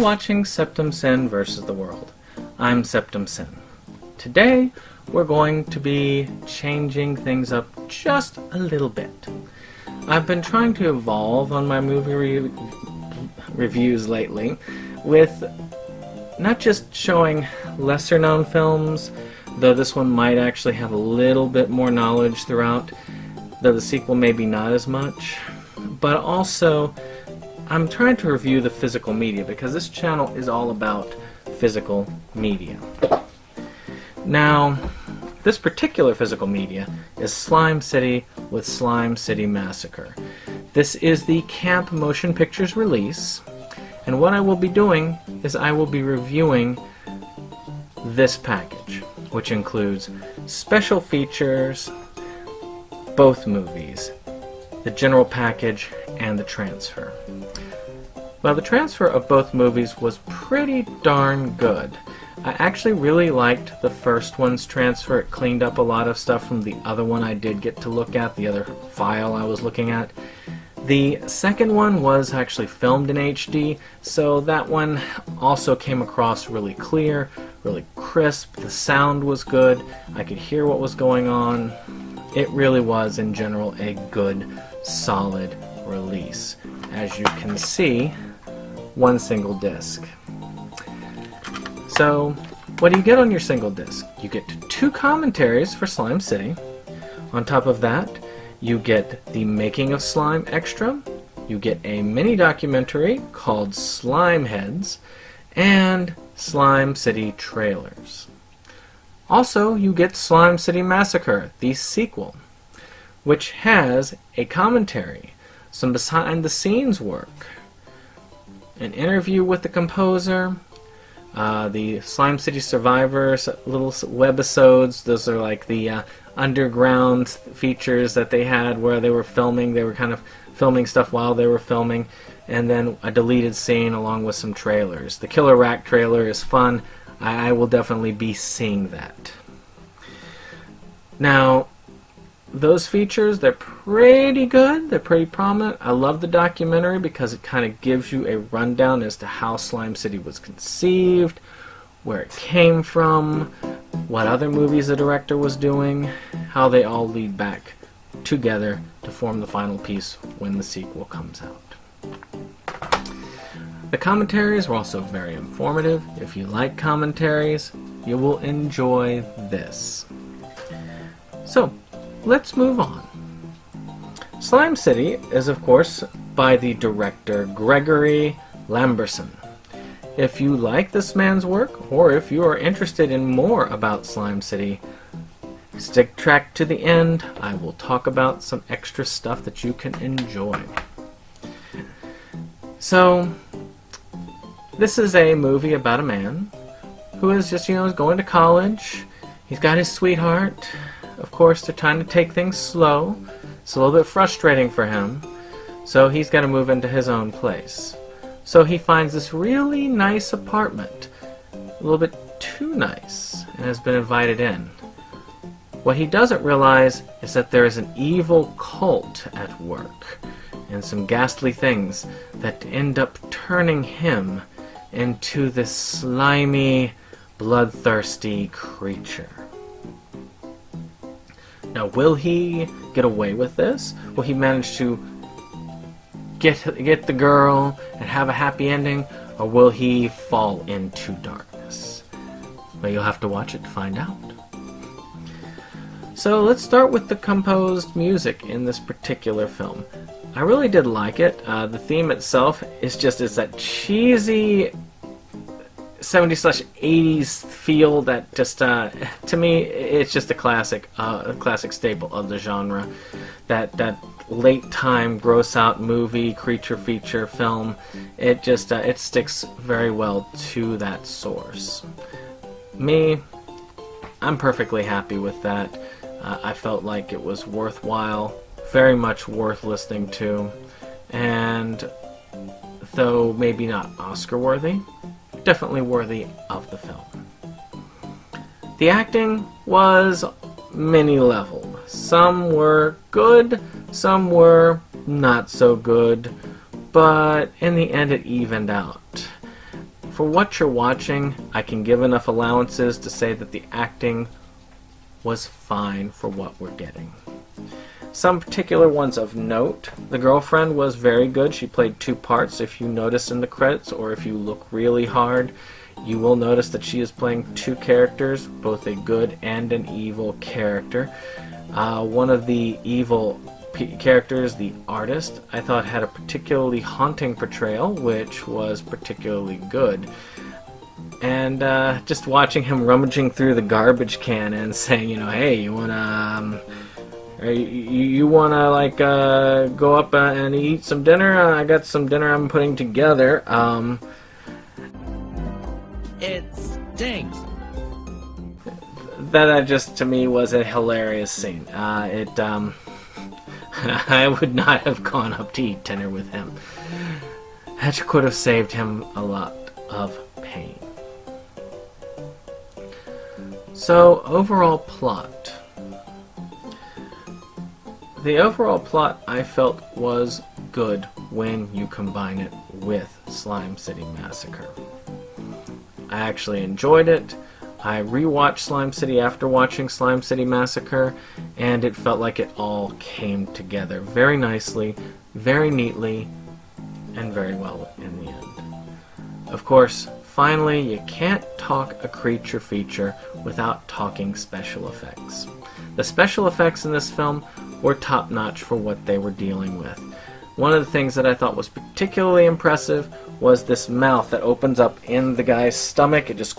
all watching Septum Sin versus the World. I'm Septum Sin. Today, we're going to be changing things up just a little bit. I've been trying to evolve on my movie reviews lately with not just showing lesser known films, though this one might actually have a little bit more knowledge throughout, though the sequel maybe not as much, but also I'm trying to review the physical media because this channel is all about physical media. Now, this particular physical media is Slime City with Slime City Massacre. This is the Camp Motion Pictures release, and what I will be doing is I will be reviewing this package, which includes special features, both movies, the general package, and the transfer. Well, the transfer of both movies was pretty darn good. I actually really liked the first one's transfer. It cleaned up a lot of stuff from the other one I did get to look at, the other file I was looking at. The second one was actually filmed in HD, so that one also came across really clear, really crisp. The sound was good. I could hear what was going on. It really was, in general, a good, solid release. As you can see, one single disc. So, what do you get on your single disc? You get 2 commentaries for Slime City. On top of that, you get the Making of Slime extra, you get a mini documentary called Slime Heads, and Slime City trailers. Also, you get Slime City Massacre, the sequel, which has a commentary, some behind-the-scenes work, an interview with the composer, the Slime City Survivors little webisodes. Those are like the underground features that they had where they were filming. They were kind of filming stuff while they were filming, and then a deleted scene along with some trailers. The Killer Rack trailer is fun. I will definitely be seeing that. Now, those features, they're pretty good. They're pretty prominent. I love the documentary because it kind of gives you a rundown as to how Slime City was conceived, where it came from, what other movies the director was doing, how they all lead back together to form the final piece when the sequel comes out. The commentaries were also very informative. If you like commentaries, you will enjoy this. So, let's move on. Slime City is, of course, by the director Gregory Lamberson. If you like this man's work, or if you are interested in more about Slime City, stick track to the end. I will talk about some extra stuff that you can enjoy. So, this is a movie about a man who is just, is going to college. He's got his sweetheart. Of course, they're trying to take things slow. It's a little bit frustrating for him. So he's got to move into his own place. So he finds this really nice apartment. A little bit too nice. And has been invited in. What he doesn't realize is that there is an evil cult at work. And some ghastly things that end up turning him into this slimy, bloodthirsty creature. Now, will he get away with this? Will he manage to get the girl and have a happy ending? Or will he fall into darkness? Well, you'll have to watch it to find out. So let's start with the composed music in this particular film. I really did like it. The theme itself is that cheesy 70s/80s feel that just, to me, it's just a classic staple of the genre. That late time gross out movie, creature feature film, it just, it sticks very well to that source. I'm perfectly happy with that. I felt like it was worthwhile, very much worth listening to, and though maybe not Oscar worthy, definitely worthy of the film. The acting was many-leveled. Some were good, some were not so good, but in the end it evened out. for what you're watching, I can give enough allowances to say that the acting was fine for what we're getting. Some particular ones of note. The girlfriend was very good. She played two parts. If you notice in the credits, or if you look really hard, you will notice that she is playing two characters, both a good and an evil character. One of the evil characters, the artist, I thought had a particularly haunting portrayal, which was particularly good. And just watching him rummaging through the garbage can and saying, hey, you wanna, you wanna like go up and eat some dinner? I got some dinner I'm putting together. It stinks. That just to me was a hilarious scene. I would not have gone up to eat dinner with him. That could have saved him a lot of pain. So, overall plot. The overall plot I felt was good when you combine it with Slime City Massacre. I actually enjoyed it. I rewatched Slime City after watching Slime City Massacre, and it felt like it all came together very nicely, very neatly, and very well in the end. Of course, finally, you can't talk a creature feature without talking special effects. The special effects in this film were top-notch for what they were dealing with. One of the things that I thought was particularly impressive was this mouth that opens up in the guy's stomach. It just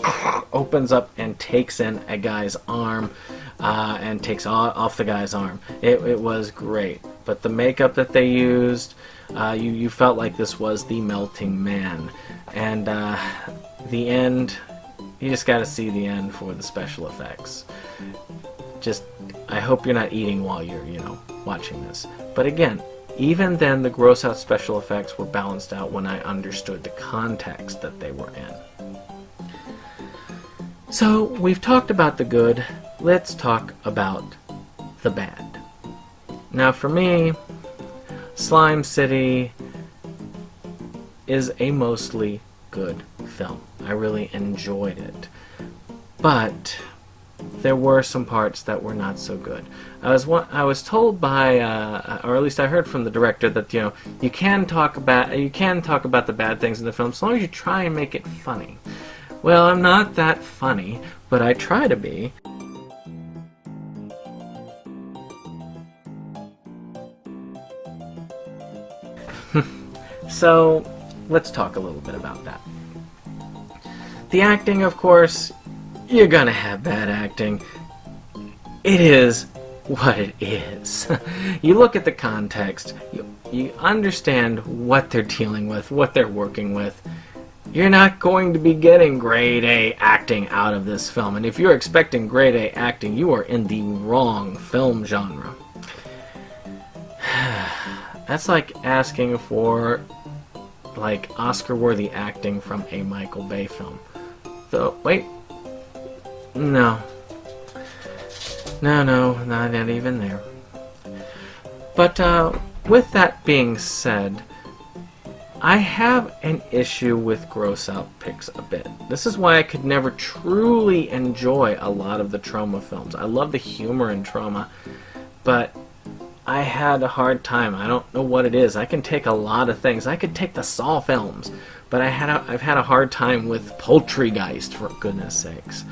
opens up and takes in a guy's arm and takes off the guy's arm. It was great. But the makeup that they used, you felt like this was the melting man. And the end, you just got to see the end for the special effects. I hope you're not eating while you're, watching this. But again, even then, the gross out special effects were balanced out when I understood the context that they were in. So, we've talked about the good, let's talk about the bad. Now for me, Slime City is a mostly good film. I really enjoyed it. But there were some parts that were not so good. I was told by, or at least I heard from the director that you can talk about the bad things in the film as long as you try and make it funny. Well, I'm not that funny, but I try to be. So let's talk a little bit about that. The acting, of course, you're gonna have bad acting. It is what it is. You look at the context, you understand what they're dealing with, what they're working with. You're not going to be getting grade A acting out of this film. And if you're expecting grade A acting, you are in the wrong film genre. That's like asking for Oscar-worthy acting from a Michael Bay film. So, wait. No, not even there. But with that being said, I have an issue with gross out pics a bit. This is why I could never truly enjoy a lot of the Trauma films. I love the humor in Trauma, but I had a hard time. I don't know what it is. I can take a lot of things. I could take the Saw films, but I've had a hard time with Poultrygeist, for goodness sakes.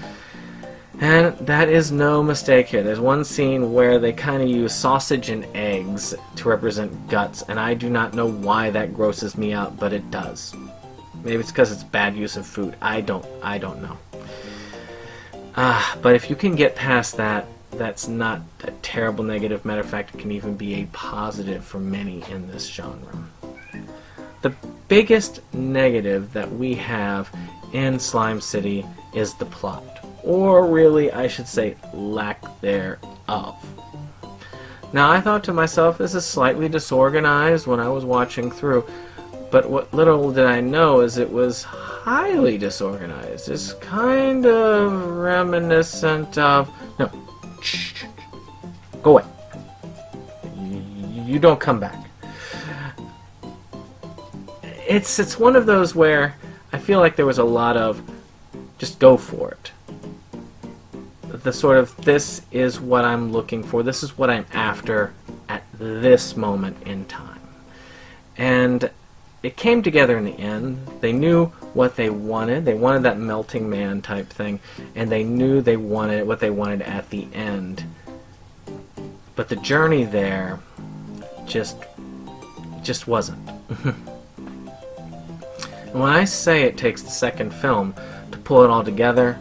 And that is no mistake here. There's one scene where they kind of use sausage and eggs to represent guts, and I do not know why that grosses me out, but it does. Maybe it's because it's bad use of food. I don't know. But if you can get past that, that's not a terrible negative. Matter of fact, it can even be a positive for many in this genre. The biggest negative that we have in Slime City is the plot. Or really, I should say, lack thereof. Now, I thought to myself, this is slightly disorganized when I was watching through, but what little did I know is it was highly disorganized. It's kind of reminiscent of... No, shh, go away. You don't come back. It's one of those where I feel like there was a lot of just go for it. The sort of, this is what I'm looking for, this is what I'm after at this moment in time. And it came together in the end. They knew what they wanted. They wanted that melting man type thing, and they knew they wanted what they wanted at the end. But the journey there just wasn't. And when I say it takes the second film to pull it all together,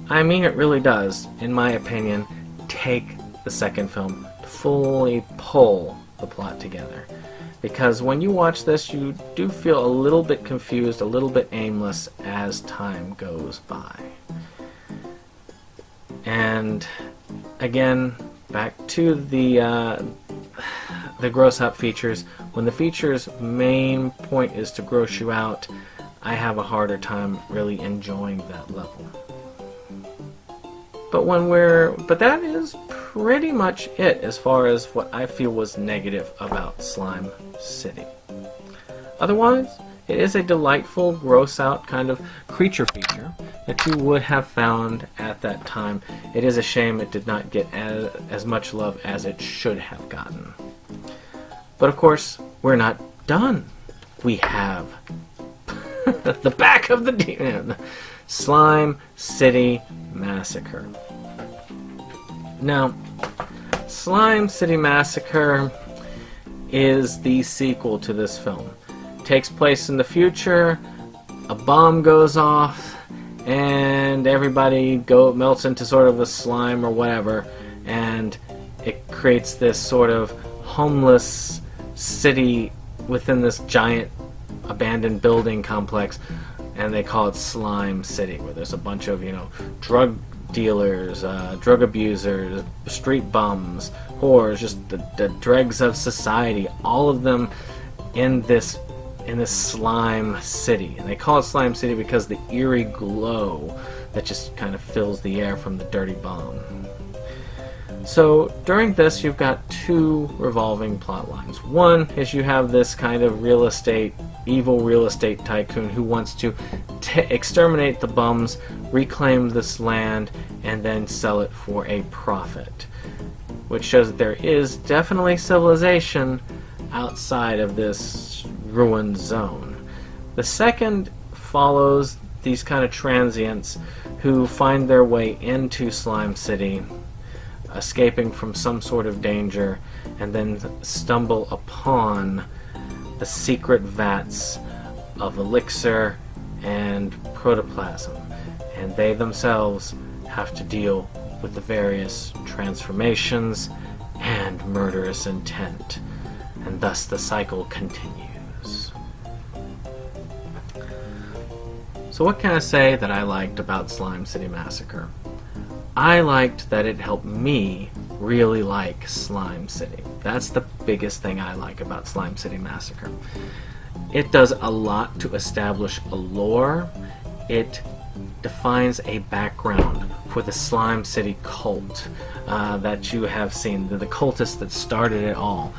I mean it really does, in my opinion, take the second film to fully pull the plot together. Because when you watch this, you do feel a little bit confused, a little bit aimless as time goes by. And again, back to the gross out features. When the features' main point is to gross you out, I have a harder time really enjoying that level. But that is pretty much it as far as what I feel was negative about Slime City. Otherwise, it is a delightful, gross out kind of creature feature that you would have found at that time. It is a shame it did not get as much love as it should have gotten. But of course, we're not done. We have the back of the demon, Slime City Massacre. Now, Slime City Massacre is the sequel to this film. It takes place in the future, a bomb goes off, and everybody melts into sort of a slime or whatever, and it creates this sort of homeless city within this giant abandoned building complex, and they call it Slime City, where there's a bunch of, drug dealers, drug abusers, street bums, whores, just the dregs of society, all of them in this slime city. And they call it Slime City because the eerie glow that just kind of fills the air from the dirty bomb. So during this, you've got two revolving plot lines. One is you have this kind of evil real estate tycoon who wants to exterminate the bums, reclaim this land, and then sell it for a profit. Which shows that there is definitely civilization outside of this ruined zone. The second follows these kind of transients who find their way into Slime City, escaping from some sort of danger, and then stumble upon the secret vats of elixir and protoplasm, and they themselves have to deal with the various transformations and murderous intent, and thus the cycle continues. So what can I say that I liked about Slime City Massacre? I liked that it helped me really like Slime City. That's the biggest thing I like about Slime City Massacre. It does a lot to establish a lore. It defines a background for the Slime City cult that you have seen, the cultists that started it all.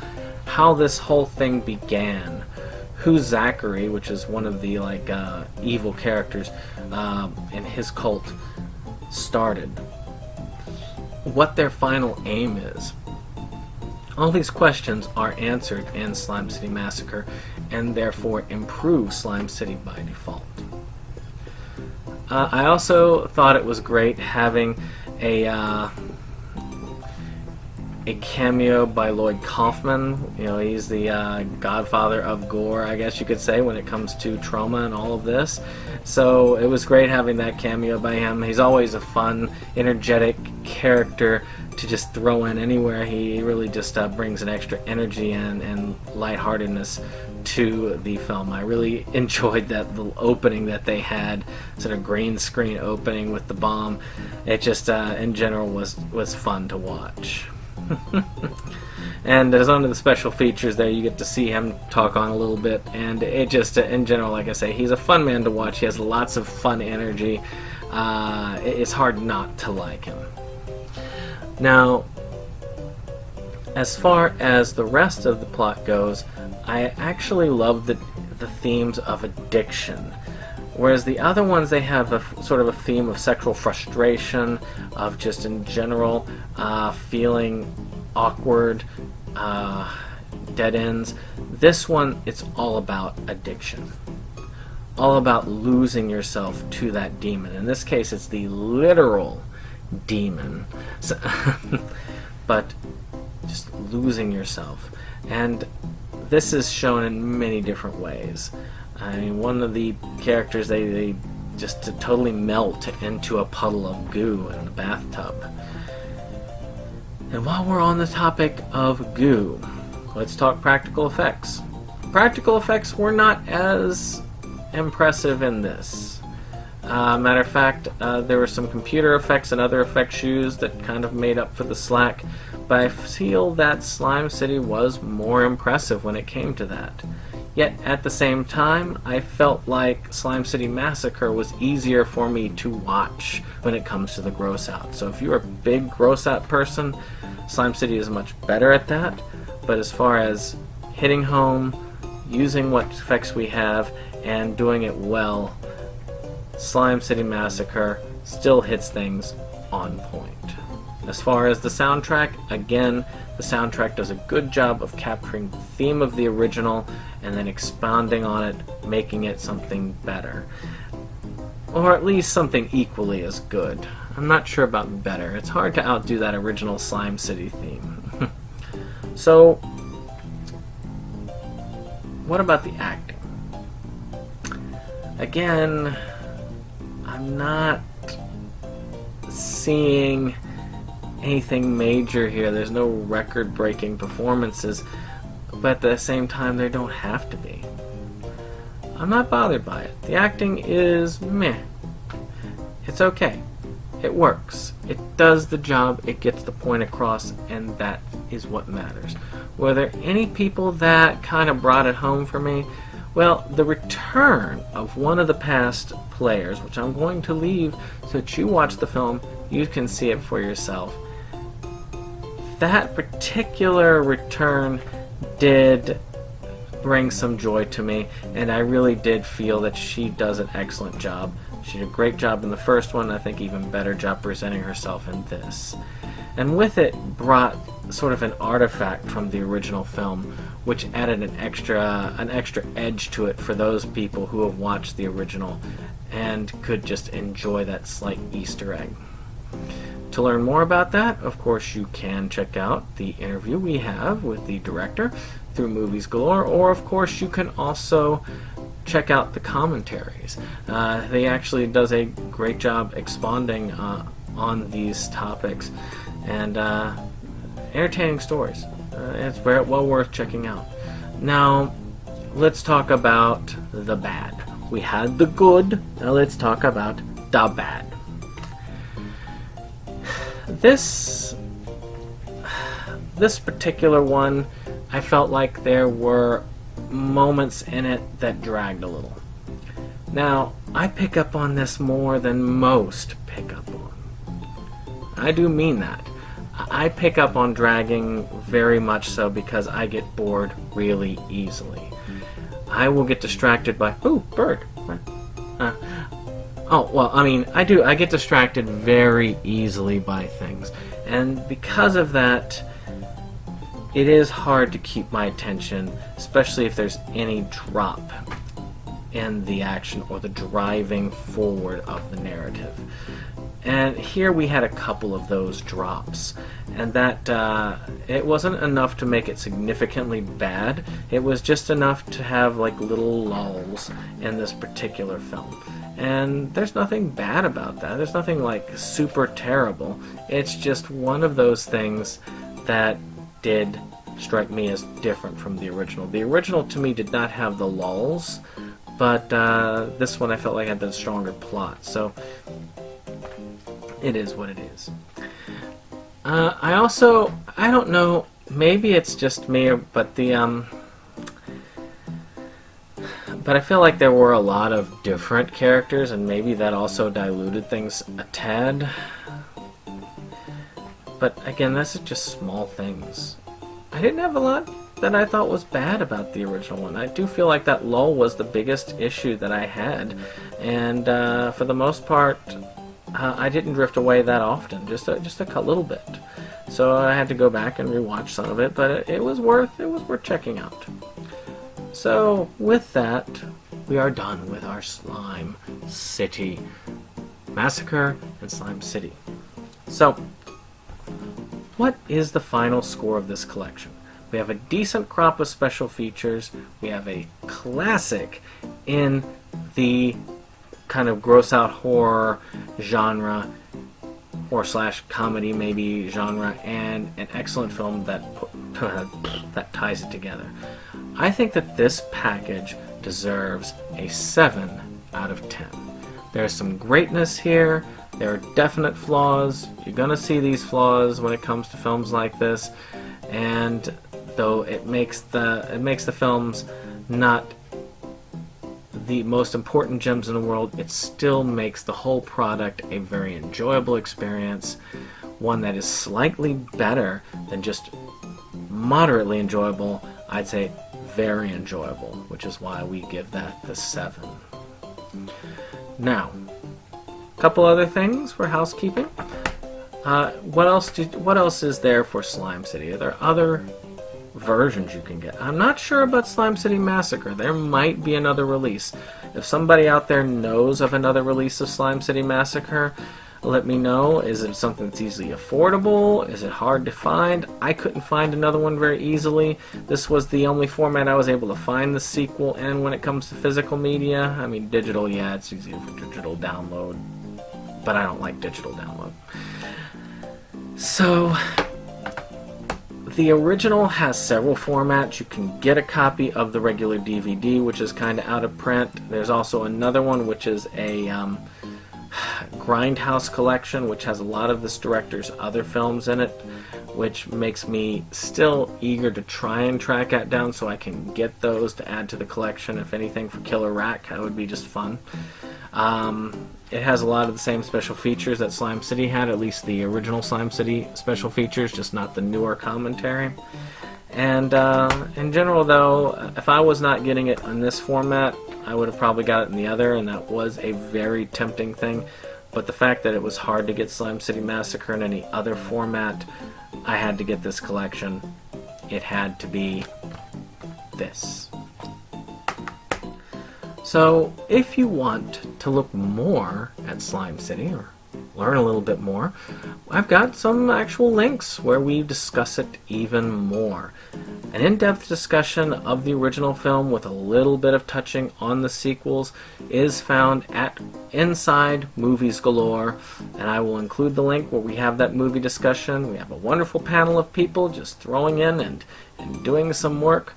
How this whole thing began. Who Zachary, which is one of the evil characters in his cult, started. What their final aim is. All these questions are answered in Slime City Massacre, and therefore improve Slime City by default. I also thought it was great having a cameo by Lloyd Kaufman. He's the godfather of gore, I guess you could say, when it comes to trauma and all of this. So it was great having that cameo by him. He's always a fun, energetic character to just throw in anywhere. He really just brings an extra energy and lightheartedness to the film. I really enjoyed that little opening that they had, sort of green screen opening with the bomb. It just, in general, was fun to watch. And as on to the special features there, you get to see him talk on a little bit, and it just, in general, like I say, he's a fun man to watch. He has lots of fun energy. It's hard not to like him. Now, as far as the rest of the plot goes, I actually love the themes of addiction. Whereas the other ones, they have sort of a theme of sexual frustration, of just in general feeling awkward, dead ends. This one, it's all about addiction. All about losing yourself to that demon. In this case, it's the literal demon. So, but just losing yourself. And this is shown in many different ways. I mean, one of the characters, they just totally melt into a puddle of goo in the bathtub. And while we're on the topic of goo, let's talk practical effects. Practical effects were not as impressive in this. Matter of fact, there were some computer effects and other effects used that kind of made up for the slack, but I feel that Slime City was more impressive when it came to that. Yet, at the same time, I felt like Slime City Massacre was easier for me to watch when it comes to the gross out. So if you're a big gross out person, Slime City is much better at that. But as far as hitting home, using what effects we have, and doing it well, Slime City Massacre still hits things on point. As far as the soundtrack, again, the soundtrack does a good job of capturing the theme of the original and then expounding on it, making it something better. Or at least something equally as good. I'm not sure about better. It's hard to outdo that original Slime City theme. So, what about the acting? Again, I'm not seeing anything major here. There's no record-breaking performances, but at the same time, there don't have to be. I'm not bothered by it. The acting is meh. It's okay. It works. It does the job. It gets the point across, and that is what matters. Were there any people that kind of brought it home for me? Well, the return of one of the past players, which I'm going to leave so that you watch the film, you can see it for yourself. That particular return did bring some joy to me, and I really did feel that she does an excellent job. She did a great job in the first one, I think even better job presenting herself in this. And with it brought sort of an artifact from the original film, which added an extra edge to it for those people who have watched the original and could just enjoy that slight Easter egg. To learn more about that, of course, you can check out the interview we have with the director through Movies Galore, or of course you can also check out the commentaries. They actually does a great job expounding on these topics, and entertaining stories. It's very well worth checking out. Now, let's talk about the bad. We had the good, now let's talk about the bad. This particular one, I felt like there were moments in it that dragged a little. Now, I pick up on this more than most pick up on. I do mean that. I pick up on dragging very much so because I get bored really easily. I will get distracted by, ooh, bird. I get distracted very easily by things. And because of that, it is hard to keep my attention, especially if there's any drop in the action or the driving forward of the narrative. And here we had a couple of those drops, and that it wasn't enough to make it significantly bad. It was just enough to have like little lulls in this particular film. And there's nothing bad about that. There's nothing like super terrible. It's just one of those things that did strike me as different from the original. The original to me did not have the lulls, but this one I felt like had the stronger plot. So it is what it is. I don't know, maybe it's just me, but I feel like there were a lot of different characters, and maybe that also diluted things a tad. But again, this is just small things. I didn't have a lot that I thought was bad about the original one. I do feel like that lull was the biggest issue that I had, and for the most part, I didn't drift away that often, just a little bit. So I had to go back and rewatch some of it, but it was worth checking out. So with that, we are done with our Slime City Massacre and Slime City. So, what is the final score of this collection? We have a decent crop of special features. We have a classic in the kind of gross-out horror genre, horror/comedy maybe genre, and an excellent film that ties it together. I think that this package deserves a 7 out of 10. There's some greatness here. There are definite flaws. You're gonna see these flaws when it comes to films like this, and though it makes the films not the most important gems in the world, it still makes the whole product a very enjoyable experience, one that is slightly better than just moderately enjoyable. I'd say very enjoyable, which is why we give that the 7. Now, a couple other things for housekeeping. What else is there for Slime City? Are there other versions you can get? I'm not sure about Slime City Massacre. There might be another release. If somebody out there knows of another release of Slime City Massacre, let me know. Is it something that's easily affordable? Is it hard to find? I couldn't find another one very easily. This was the only format I was able to find the sequel, and when it comes to physical media, I mean digital, yeah, it's easy for digital download, but I don't like digital download. So, the original has several formats. You can get a copy of the regular DVD, which is kind of out of print. There's also another one, which is a Grindhouse collection, which has a lot of this director's other films in it, which makes me still eager to try and track that down so I can get those to add to the collection. If anything, for Killer Rack, that would be just fun. It has a lot of the same special features that Slime City had, at least the original Slime City special features, just not the newer commentary. And in general, though, if I was not getting it in this format, I would have probably got it in the other, and that was a very tempting thing. But the fact that it was hard to get Slime City Massacre in any other format, I had to get this collection. It had to be this. So, if you want to look more at Slime City, or learn a little bit more, I've got some actual links where we discuss it even more. An in-depth discussion of the original film with a little bit of touching on the sequels is found at Inside Movies Galore, and I will include the link where we have that movie discussion. We have a wonderful panel of people just throwing in and doing some work.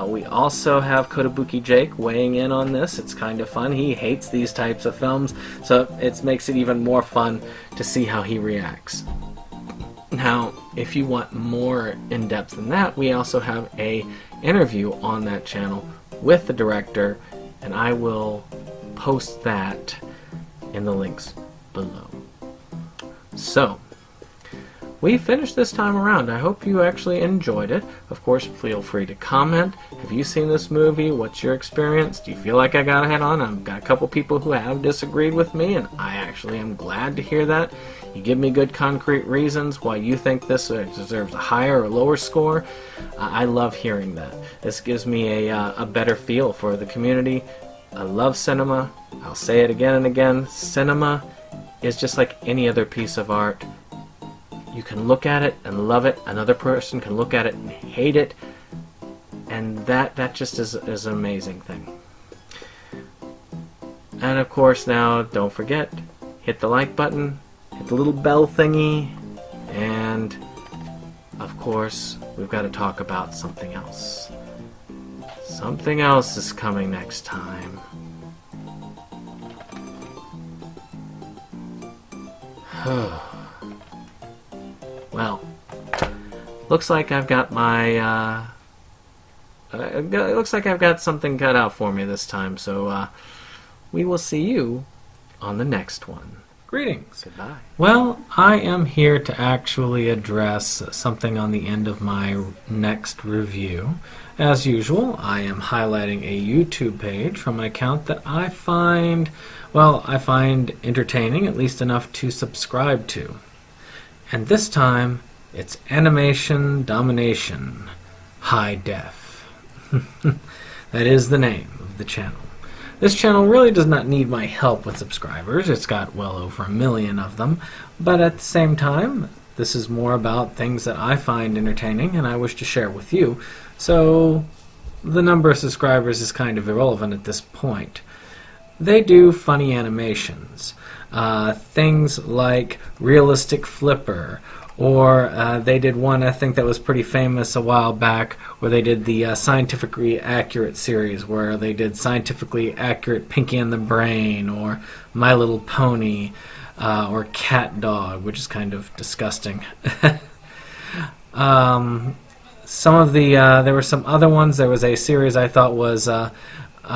We also have Kotobuki Jake weighing in on this. It's kind of fun. He hates these types of films, so it makes it even more fun to see how he reacts. Now, if you want more in-depth than that, we also have a interview on that channel with the director, and I will post that in the links below. So, we finished this time around. I hope you actually enjoyed it. Of course, feel free to comment. Have you seen this movie? What's your experience? Do you feel like I got ahead on? I've got a couple people who have disagreed with me, and I actually am glad to hear that. You give me good concrete reasons why you think this deserves a higher or lower score. I love hearing that. This gives me a better feel for the community. I love cinema. I'll say it again and again. Cinema is just like any other piece of art. You can look at it and love it. Another person can look at it and hate it. And that just is an amazing thing. And of course now, don't forget, hit the like button, hit the little bell thingy, and of course, we've got to talk about something else. Something else is coming next time. Well, looks like I've got my, it looks like I've got something cut out for me this time, so we will see you on the next one. Greetings. Goodbye. Well, I am here to actually address something on the end of my next review. As usual, I am highlighting a YouTube page from an account that I find entertaining, at least enough to subscribe to. And this time, it's Animation Domination High Def. That is the name of the channel. This channel really does not need my help with subscribers. It's got well over 1 million of them. But at the same time, this is more about things that I find entertaining and I wish to share with you. So the number of subscribers is kind of irrelevant at this point. They do funny animations. Things like Realistic Flipper, or they did one I think that was pretty famous a while back where they did the Scientifically Accurate series, where they did Scientifically Accurate Pinky and the Brain, or My Little Pony, or Cat Dog, which is kind of disgusting. Some of the there were some other ones. There was a series I thought was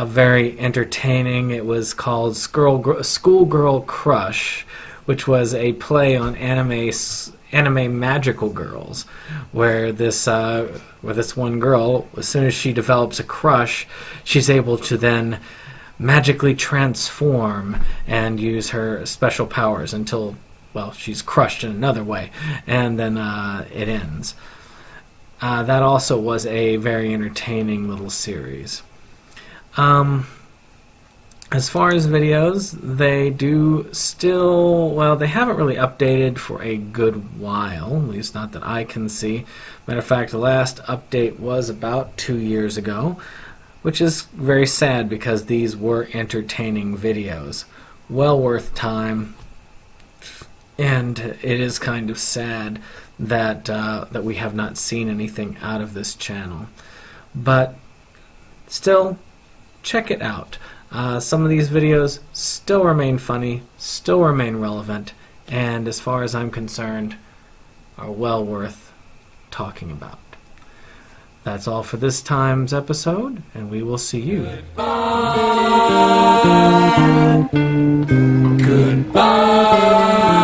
very entertaining. It was called Schoolgirl Crush, which was a play on anime magical girls, where this one girl, as soon as she develops a crush, she's able to then magically transform and use her special powers until, well, she's crushed in another way, and then it ends. That also was a very entertaining little series. As far as videos, they do still, well, they haven't really updated for a good while, at least not that I can see. Matter of fact, the last update was about 2 years ago, which is very sad because these were entertaining videos. Well worth time, and it is kind of sad that that we have not seen anything out of this channel. But still, check it out. Some of these videos still remain funny, still remain relevant, and as far as I'm concerned, are well worth talking about. That's all for this time's episode, and we will see you. Goodbye. Goodbye.